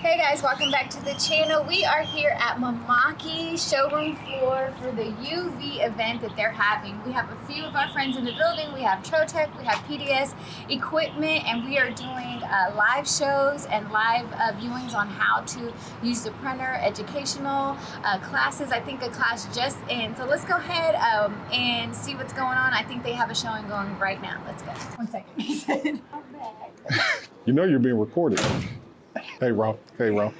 Hey guys, welcome back to the channel. We are here at Mimaki showroom floor for the UV event that they're having. We have a few of our friends in the building. We have Trotec, we have PDS equipment, and we are doing live shows and live viewings on how to use the printer, educational classes. I think a class just in. So let's go ahead and see what's going on. I think they have a showing going right now. Let's go. 1 second. He said, I'm back. You know you're being recorded. Hey, Ron. Hey, Ron.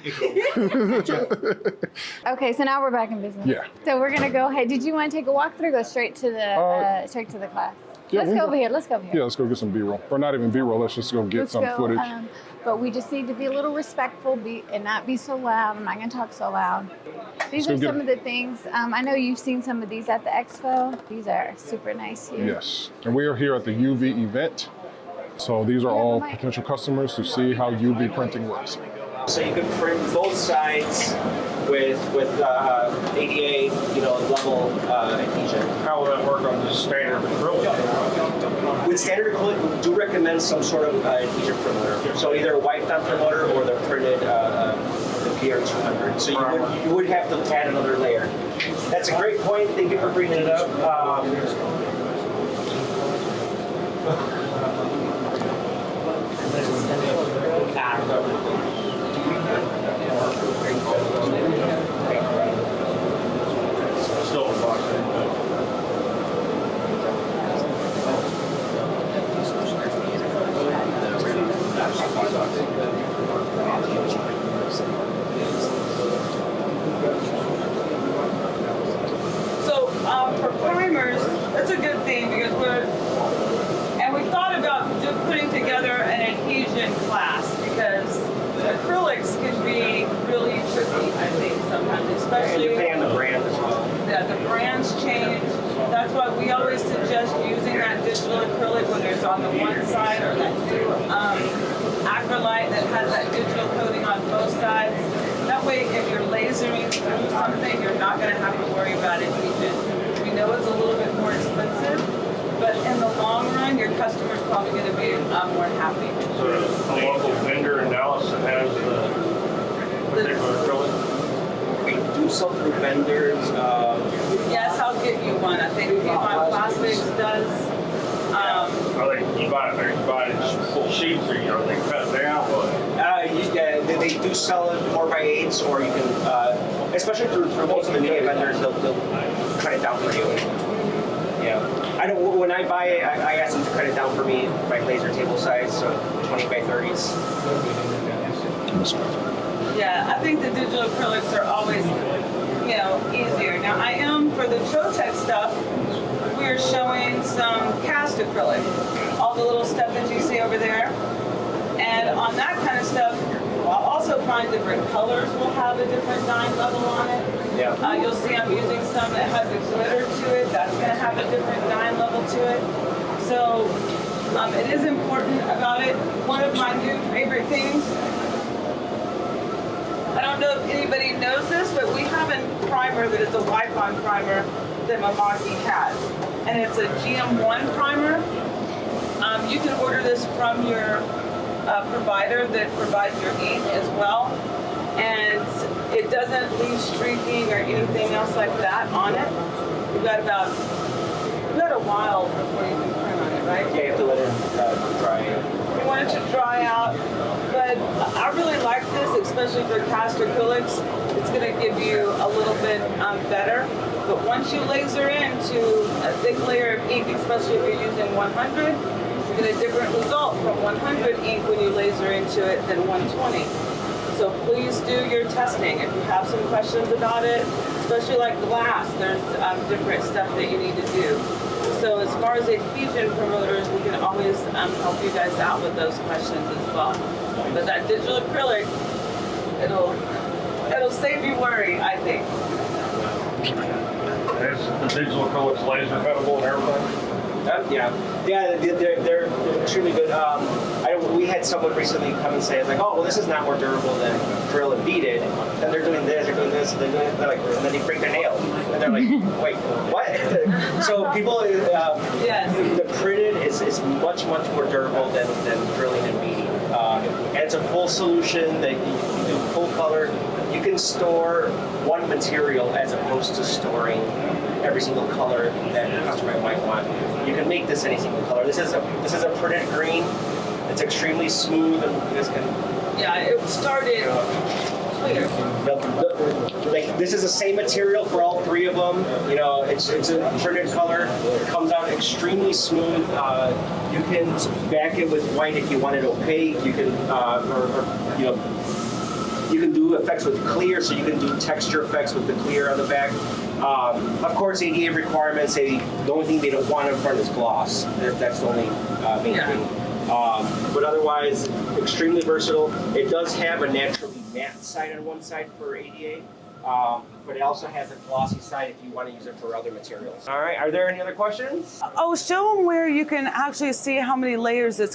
Okay, so now we're back in business. Yeah. So we're gonna go ahead. Did you want to take a walkthrough? Go straight to the class. Yeah, Let's go over here. Let's go over here. Yeah, let's go get some B-roll. Or not even B-roll. Let's just go get some footage. But we just need to be a little respectful, and not be so loud. I'm not gonna talk so loud. These are some of the things. I know you've seen some of these at the expo. These are super nice here. Yes, and we are here at the UV event. So these are all potential customers to see how UV printing works. So you can print both sides with ADA, level adhesion. How will that work on the standard acrylic? With standard acrylic, we do recommend some sort of adhesion promoter. So either a wiped down promoter or the printed the PR200. So you would have to add another layer. That's a great point. Thank you for bringing it up. Still a box. So for primers, that's a good thing because we thought about putting together an adhesion class because acrylics can be really tricky, I think, sometimes, especially. And depending on the brand as well. Yeah, the brands change. That's why we always suggest using that digital acrylic when there's on the one side, or that new Acrylic that has that digital coating on both sides. That way, if you're lasering through something, you're not going to have to worry about adhesion. We know it's a little bit more expensive, but in the long run, your customer's probably going to be more happy. So a local vendor in Dallas that has the particular acrylic? We do sell through vendors. Yes, I'll get you one. I think Piedmont Plastics does. Are you buy full sheets or are they cut down? They do sell it 4x8s, or you can, especially through most of the media vendors, they'll cut it down for you. Yeah, when I buy it, I ask them to cut it down for me by laser table size, so 20x30s. Yeah, I think the digital acrylics are always, easier. Now I am, for the Trotec stuff, we're showing some cast acrylic. All the little stuff that you see over there. And on that kind of stuff, I'll also find different colors will have a different dye level on it. Yeah. You'll see I'm using some that has a glitter to it. That's going to have a different dye level to it. So it is important about it. One of my new favorite things, I don't know if anybody knows this, but we have a primer that is a wipe-on primer that Mimaki has. And it's a GM1 primer. You can order this from your provider that provides your ink as well. And it doesn't leave streaking or anything else like that on it. You've got a while before you can print on it, right? Yeah, you have to let it dry. You want it to dry out, but I really like this, especially for cast acrylics. It's going to give you a little bit better. But once you laser into a thick layer of ink, especially if you're using 100, you get a different result from 100 ink when you laser into it than 120. So please do your testing. If you have some questions about it, especially like glass, there's different stuff that you need to do. So as far as adhesion promoters, we can always help you guys out with those questions as well. But that digital acrylic, it'll save you worry, I think. Is the digital acrylic's laser cuttable and everything? They're extremely good. We had someone recently come and say, like, oh, well, this is not more durable than drill and beaded. And they're doing this, they're doing this, and and then they break their nail. And they're like, wait, what? So people, the printed is much more durable than drilling and beading. And it's a full solution that do full color. You can store one material as opposed to storing every single color that the customer might want. You can make this any single color. This is a printed green. It's extremely smooth, and this can. Yeah, it started clear. Like this is the same material for all three of them. You know, it's a printed color. It comes out extremely smooth. You can back it with white if you want it opaque. You can, you know, you can do effects with clear, so you can do texture effects with the clear on the back. Of course, ADA requirements say the only thing they don't want in front is gloss. That's the only main thing. But otherwise, extremely versatile. It does have a naturally matte side on one side for ADA, but it also has a glossy side if you want to use it for other materials. All right, are there any other questions? Oh, show them where you can actually see how many layers it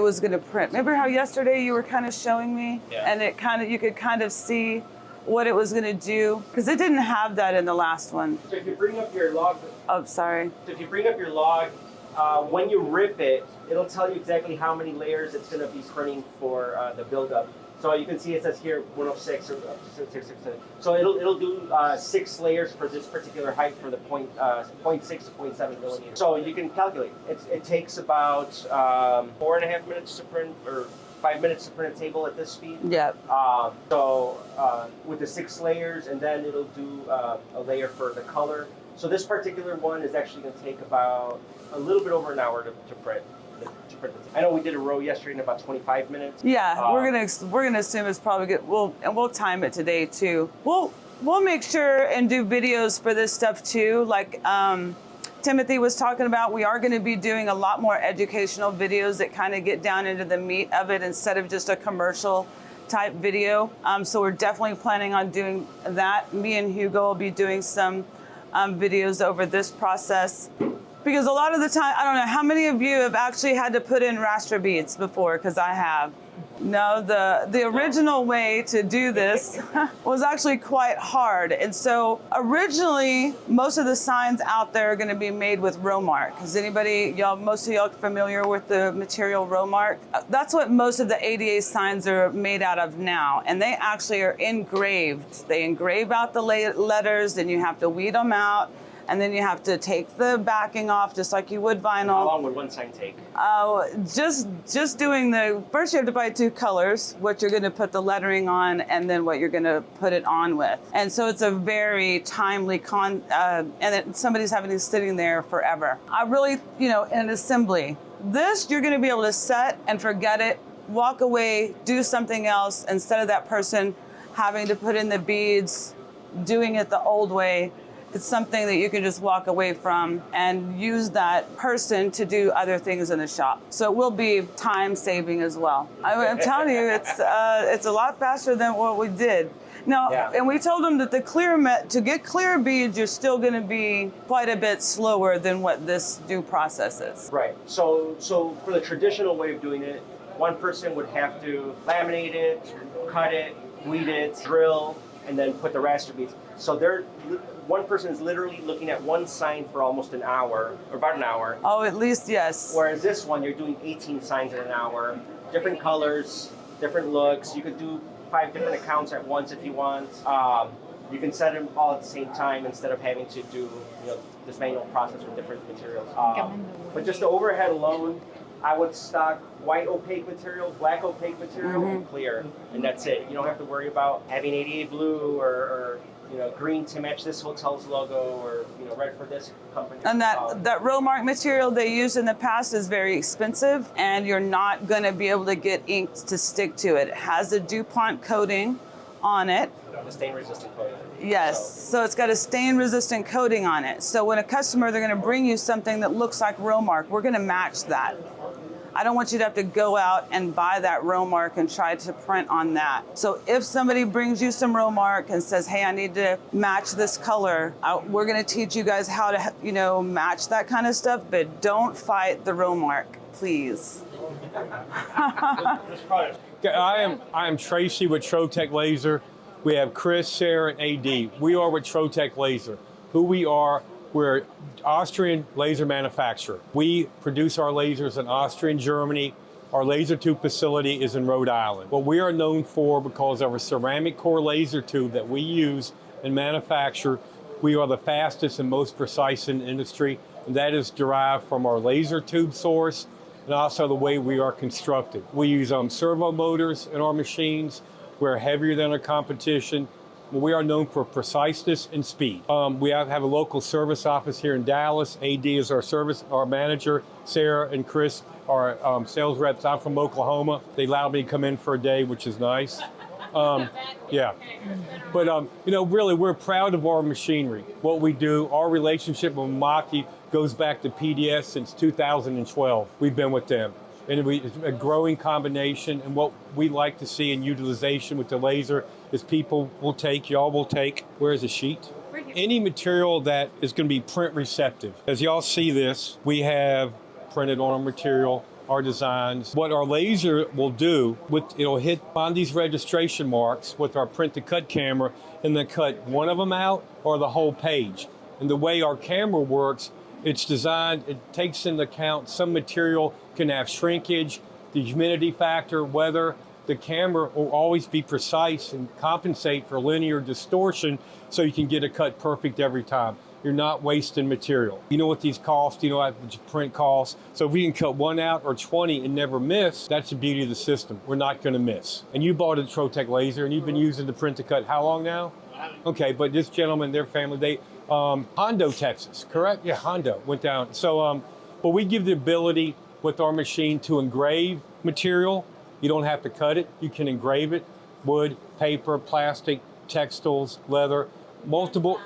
was gonna print. Remember how yesterday you were kind of showing me, and you could kind of see what it was gonna do, because it didn't have that in the last one. So if you bring up your log, sorry. So if you bring up your log, when you rip it, it'll tell you exactly how many layers it's gonna be printing for the buildup. So you can see it says here 106 or 667. So it'll do 6 layers for this particular height for the 0.6 to 0.7 millimeters. So you can calculate. It takes about 4.5 minutes to print, or 5 minutes to print a table at this speed. Yep. So with the 6 layers, and then it'll do a layer for the color. So this particular one is actually going to take about a little bit over an hour to print. I know we did a row yesterday in about 25 minutes. Yeah, we're gonna assume it's probably good. We'll time it today too. We'll make sure and do videos for this stuff too. Like Timothy was talking about, we are going to be doing a lot more educational videos that kind of get down into the meat of it instead of just a commercial type video. So we're definitely planning on doing that. Me and Hugo will be doing some videos over this process. Because a lot of the time, I don't know, how many of you have actually had to put in raster beads before? Because I have. No, the original way to do this was actually quite hard. And so originally, most of the signs out there are gonna be made with Romark. Is most of y'all familiar with the material Romark? That's what most of the ADA signs are made out of now. And they actually are engraved. They engrave out the letters, then you have to weed them out. And then you have to take the backing off just like you would vinyl. How long would one sign take? Just doing first you have to buy 2 colors, what you're gonna put the lettering on and then what you're gonna put it on with. And so it's a very timely and somebody's having it sitting there forever. I really, in an assembly, this you're gonna be able to set and forget it, walk away, do something else instead of that person having to put in the beads, doing it the old way. It's something that you can just walk away from and use that person to do other things in the shop. So it will be time saving as well. I'm telling you, it's a lot faster than what we did. Now, and we told them that to get clear beads, you're still going to be quite a bit slower than what this new process is. Right. So for the traditional way of doing it, one person would have to laminate it, cut it, weed it, drill, and then put the raster beads. So one person is literally looking at one sign for almost an hour, or about an hour. Oh, at least, yes. Whereas this one, you're doing 18 signs in an hour, different colors, different looks. You could do 5 different accounts at once if you want. You can set them all at the same time instead of having to do this manual process with different materials. But just the overhead alone, I would stock white opaque material, black opaque material, and clear, and that's it. You don't have to worry about having 88 blue or green to match this hotel's logo, or red for this company. And that Romark material they used in the past is very expensive, and you're not going to be able to get ink to stick to it. It has a DuPont coating on it. The stain-resistant coating. Yes, so it's got a stain-resistant coating on it. So when a customer, they're going to bring you something that looks like Romark, we're going to match that. I don't want you to have to go out and buy that Romark and try to print on that. So if somebody brings you some Romark and says, hey, I need to match this color, we're gonna teach you guys how to, match that kind of stuff, but don't fight the Romark, please. I am Tracy with Trotec Laser. We have Chris, Sarah, and AD. We are with Trotec Laser. Who we are, we're Austrian laser manufacturer. We produce our lasers in Austria and Germany, Our laser tube facility is in Rhode Island. What we are known for, because of our ceramic core laser tube that we use and manufacture, we are the fastest and most precise in the industry, and that is derived from our laser tube source and also the way we are constructed. We use servo motors in our machines. We're heavier than our competition. We are known for preciseness and speed. We have a local service office here in Dallas. AD is our manager. Sarah and Chris are sales reps. I'm from Oklahoma. They allowed me to come in for a day, which is nice. Yeah, but really, we're proud of our machinery, what we do. Our relationship with Mimaki goes back to PDS since 2012. We've been with them. And it's a growing combination, and what we like to see in utilization with the laser is people will take, y'all will take, where's the sheet? Right here. Any material that is going to be print receptive. As y'all see this, we have printed on our material, our designs. What our laser will do, it'll hit on these registration marks with our print to cut camera and then cut one of them out or the whole page. And the way our camera works, it's designed, it takes into account some material can have shrinkage, the humidity factor, weather. The camera will always be precise and compensate for linear distortion so you can get a cut perfect every time. You're not wasting material. You know what these cost, you know what print costs. So if we can cut one out or 20 and never miss, that's the beauty of the system. We're not gonna miss. And you bought a Trotec laser and you've been using the print to cut how long now? Okay, but this gentleman, their family, Hondo, Texas, correct? Yeah, Hondo went down. So, but we give the ability with our machine to engrave material. You don't have to cut it. You can engrave it. Wood, paper, plastic, textiles, leather, multiple,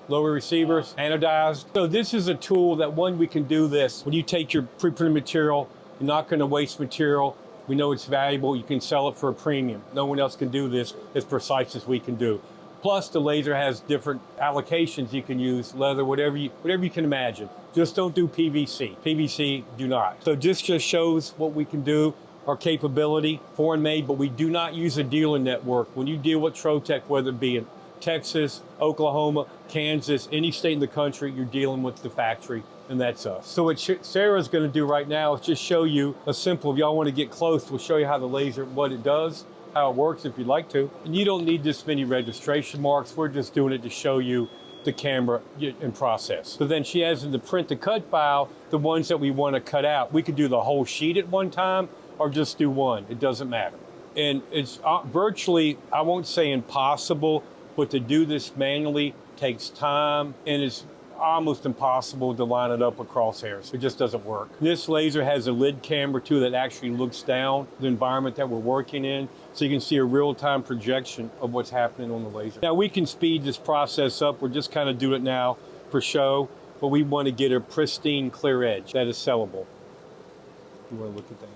lower receivers, anodized. So this is a tool that we can do this. When you take your pre-printed material, you're not gonna waste material. We know it's valuable. You can sell it for a premium. No one else can do this as precise as we can do. Plus, the laser has different allocations you can use, leather, whatever you can imagine. Just don't do PVC. PVC, do not. So this just shows what we can do, our capability, foreign made, but we do not use a dealer network. When you deal with Trotec, whether it be in Texas, Oklahoma, Kansas, any state in the country, you're dealing with the factory, and that's us. So what Sarah's gonna do right now is just show you a simple, if y'all wanna get close, we'll show you how the laser, what it does, how it works if you'd like to. And you don't need this many registration marks. We're just doing it to show you the camera in process. So then she has in the print to cut file, the ones that we want to cut out. We could do the whole sheet at one time or just do one. It doesn't matter. And it's virtually, I won't say impossible, but to do this manually takes time and it's almost impossible to line it up across hairs. It just doesn't work. This laser has a lid camera too that actually looks down the environment that we're working in, so you can see a real-time projection of what's happening on the laser. Now we can speed this process up. We're just kind of doing it now for show, but we want to get a pristine clear edge that is sellable. You want to look at that?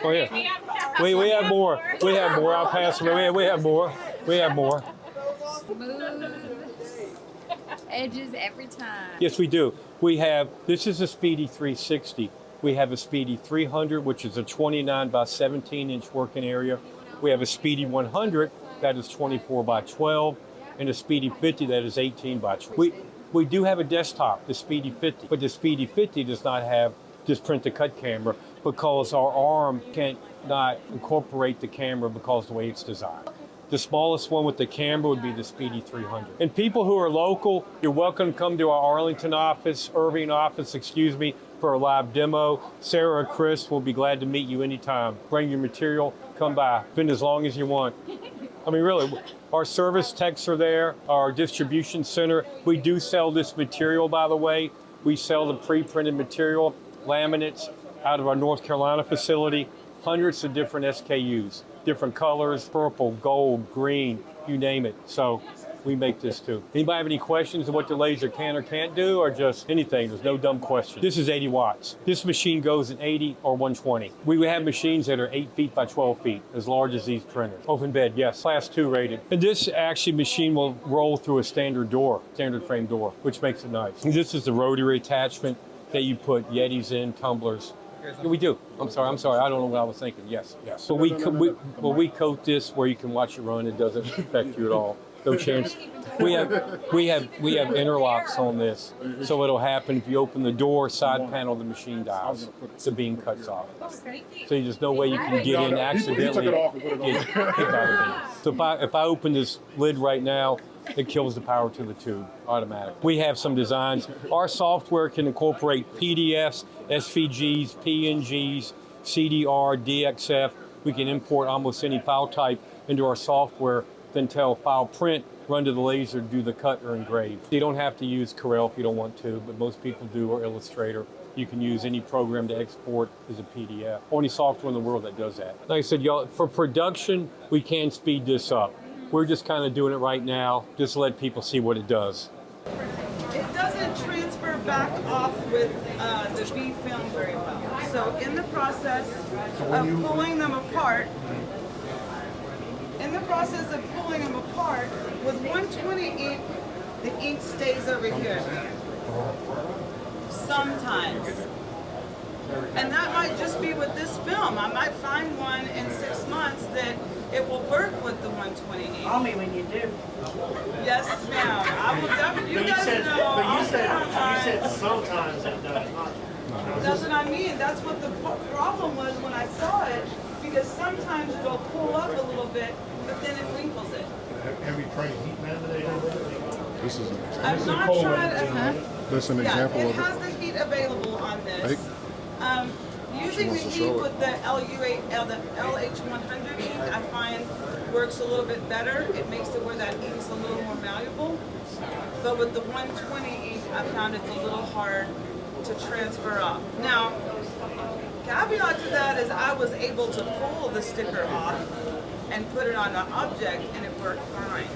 Oh yeah. We have more. We have more. I'll pass them. We have more. We have more. Smooth edges every time. Yes, we do. We have, this is a Speedy 360. We have a Speedy 300, which is a 29 by 17 inch working area. We have a Speedy 100, that is 24 by 12, and a Speedy 50, that is 18 by 12. We do have a desktop, the Speedy 50, but the Speedy 50 does not have this print to cut camera because our arm can't not incorporate the camera because of the way it's designed. The smallest one with the camera would be the Speedy 300. And people who are local, you're welcome to come to our Arlington office, Irving office, for a live demo. Sarah or Chris will be glad to meet you anytime. Bring your material, come by, spend as long as you want. I mean, really, our service techs are there, our distribution center. We do sell this material, by the way. We sell the pre-printed material, laminates, out of our North Carolina facility, hundreds of different SKUs, different colors, purple, gold, green, you name it. So we make this too. Anybody have any questions of what the laser can or can't do, or just anything? There's no dumb question. This is 80 watts. This machine goes at 80 or 120. We have machines that are 8 feet by 12 feet, as large as these printers. Open bed, yes, class 2 rated. And this actually machine will roll through a standard frame door, which makes it nice. And this is the rotary attachment that you put Yetis in, tumblers. Yeah, we do. I'm sorry. I don't know what I was thinking. Yes. But we coat this where you can watch it run. It doesn't affect you at all. no chance. We have interlocks on this, so it'll happen if you open the door, side panel, the machine dies, the beam cuts off. So there's no way you can get in accidentally. Get kicked out of the beam. So if I open this lid right now, it kills the power to the tube automatically. We have some designs. Our software can incorporate PDFs, SVGs, PNGs, CDR, DXF. We can import almost any file type into our software, then tell file print, run to the laser, do the cut or engrave. You don't have to use Corel if you don't want to, but most people do, or Illustrator. You can use any program to export as a PDF. Only software in the world that does that. Like I said, y'all, for production, we can speed this up. We're just kind of doing it right now, just to let people see what it does. It doesn't transfer back off with the B film very well. So in the process of pulling them apart, with 120 ink, the ink stays over here. Sometimes. And that might just be with this film. I might find one in 6 months that it will work with the 120 ink. Call me when you do. Yes, ma'am. I will definitely. You guys know. But you said sometimes it does not. That's what I mean. That's what the problem was when I saw it, because sometimes it'll pull up a little bit, but then it wrinkles it. Have you tried heat laminating with it? This is an example. I've not tried. That's an example it of has it. the heat available on this. Using the wants to heat show it. with the the LH100 ink, I find works a little bit better. It makes it where that ink's a little more malleable. But with the 120 ink, I found it's a little hard to transfer off. Now, caveat to that is I was able to pull the sticker off and put it on the object, and it worked fine.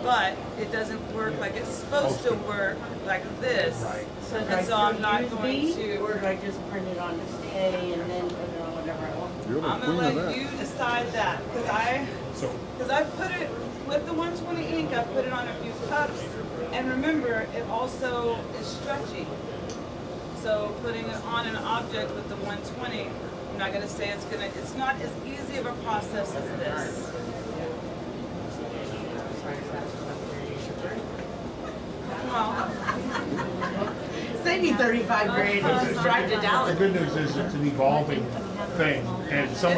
But it doesn't work like it's supposed to work like this. So, And so I'm not going USB, or to. do I just print it on this K and then put it on whatever I want? You're the I'm queen gonna of let that. you decide that, because I put it with the 120 ink. I put it on a few cups, and remember, it also is stretchy. So putting it on an object with the 120, I'm not gonna say it's not as easy of a process as this. Well, Save me 35 grand and just drive to The Dallas. good news is it's an evolving thing, and some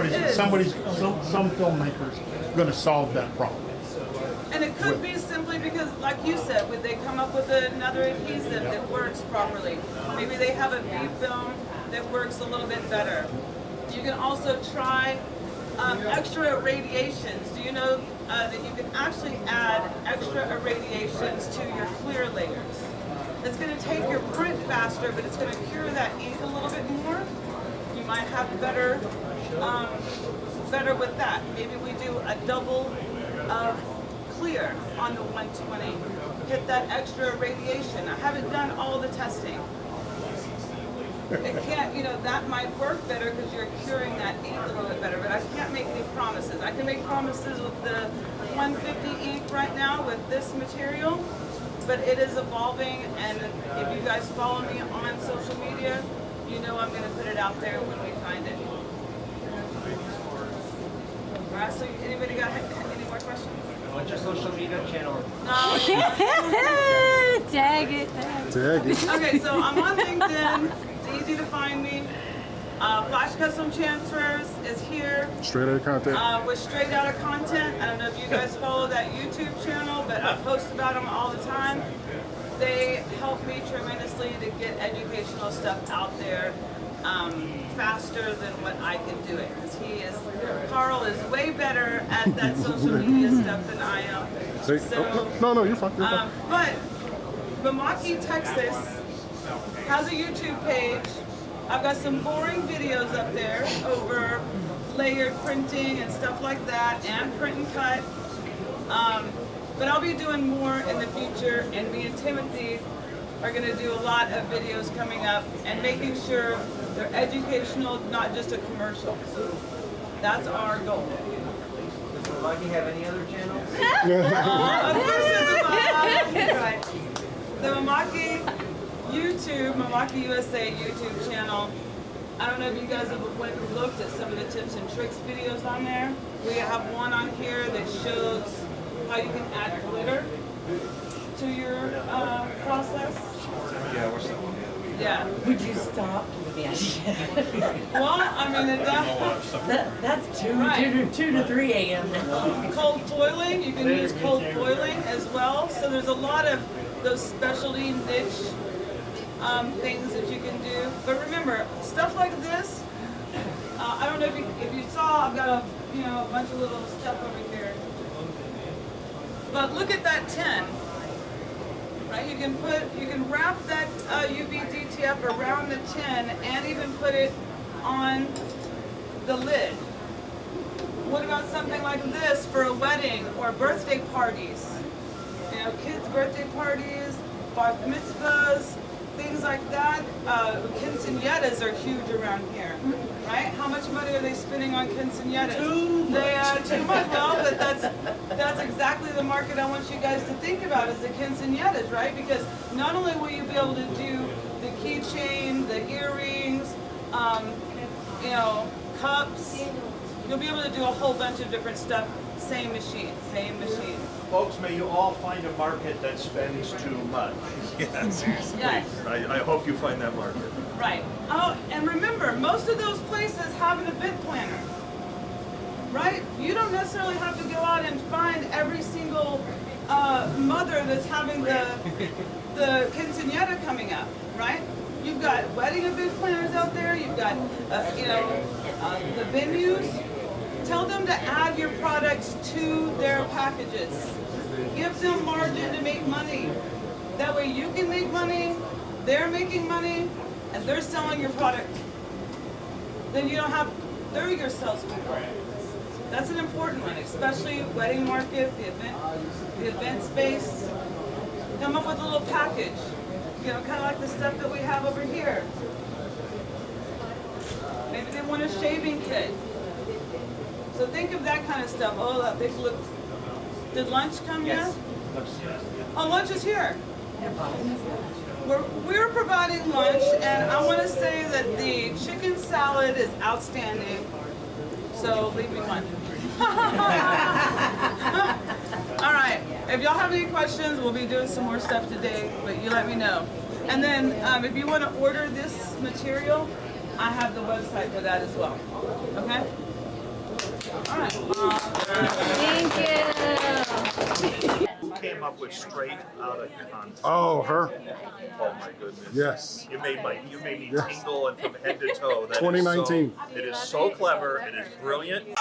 filmmakers going to solve that problem. and it could be simply because, like you said, would they come up with another adhesive that works properly? Maybe they have a B film that works a little bit better. You can also try extra irradiations. Do you know that you can actually add extra irradiations to your clear layers? It's going to take your print faster, but it's going to cure that ink a little bit more. You might have better with that. Maybe we do a double of clear on the 120. Hit that extra irradiation. I haven't done all the testing. It can't, that might work better because you're curing that ink a little bit better, but I can't make any promises. I can make promises with the 150 ink right now with this material, but it is evolving, and if you guys follow me on social media, you know I'm going to put it out there when we find it. All right, so anybody got any more questions? What's your social media channel? No. Tag it. Tag it. Okay, so I'm on LinkedIn. It's easy to find me. Flash Custom Transfers is here. Straight out of content. With straight out of content. I don't know if you guys follow that YouTube channel, but I post about them all the time. They help me tremendously to get educational stuff out there faster than what I can do it. Because Carl is way better at that social media stuff than I am. See? So, No, you're fine. You're fine. but Mimaki, Texas has a YouTube page. I've got some boring videos up there over layered printing and stuff like that, and print and cut. But I'll be doing more in the future, and me and Timothy are going to do a lot of videos coming up and making sure they're educational, not just a commercial. That's our goal. Does Mimaki have any other channels? Of course, it's right. The Mimaki USA YouTube channel. I don't know if you guys have went and looked at some of the tips and tricks videos on there. We have one on here that shows how you can add glitter to your process. Yeah, we're still. Yeah. Would you stop with the idea? Well, I mean, That's 2 Right. 2 to 3 a.m. cold foiling, you can use cold foiling as well. So there's a lot of those specialty niche things that you can do. But remember, stuff like this, I don't know if you saw, I've got a bunch of little stuff over here. But look at that tin. Right, you can wrap that UV DTF around the tin and even put it on the lid. What about something like this for a wedding or birthday parties? You know, kids' birthday parties, bar mitzvahs, things like that. Quinceañeras are huge around here, right? How much money are they spending on quinceañeras? Too much. Well, but that's exactly the market I want you guys to think about is the quinceañeras, right? Because not only will you be able to do the keychain, the earrings, cups, you'll be able to do a whole bunch of different stuff. Same machine. Folks, may you all find a market that spends too much. Yes. Yes. I hope you find that market. Right. Oh, and remember, most of those places have an event planner. Right? You don't necessarily have to go out and find every single mother that's having the quinceañera coming up, right? You've got wedding event planners out there. You've got, the venues. Tell them to add your products to their packages. Give them margin to make money. That way you can make money, they're making money, and they're selling your product. Then you don't have, they're your salespeople. That's an important one, especially wedding market, the event space. Come up with a little package. Kind of like the stuff that we have over here. Maybe they want a shaving kit. So think of that kind of stuff. Oh, that big look. Did lunch come yet? Oh, lunch is here. We're providing lunch, and I want to say that the chicken salad is outstanding. So leave me one. All right. If y'all have any questions, we'll be doing some more stuff today, but you let me know. And then if you want to order this material, I have the website for that as well. Okay? All right. Thank you. Who came up with straight out of context? Oh, her. Oh my goodness. Yes. You made me Yes. tingle and from head to toe. That is 2019. it is so clever. It is brilliant.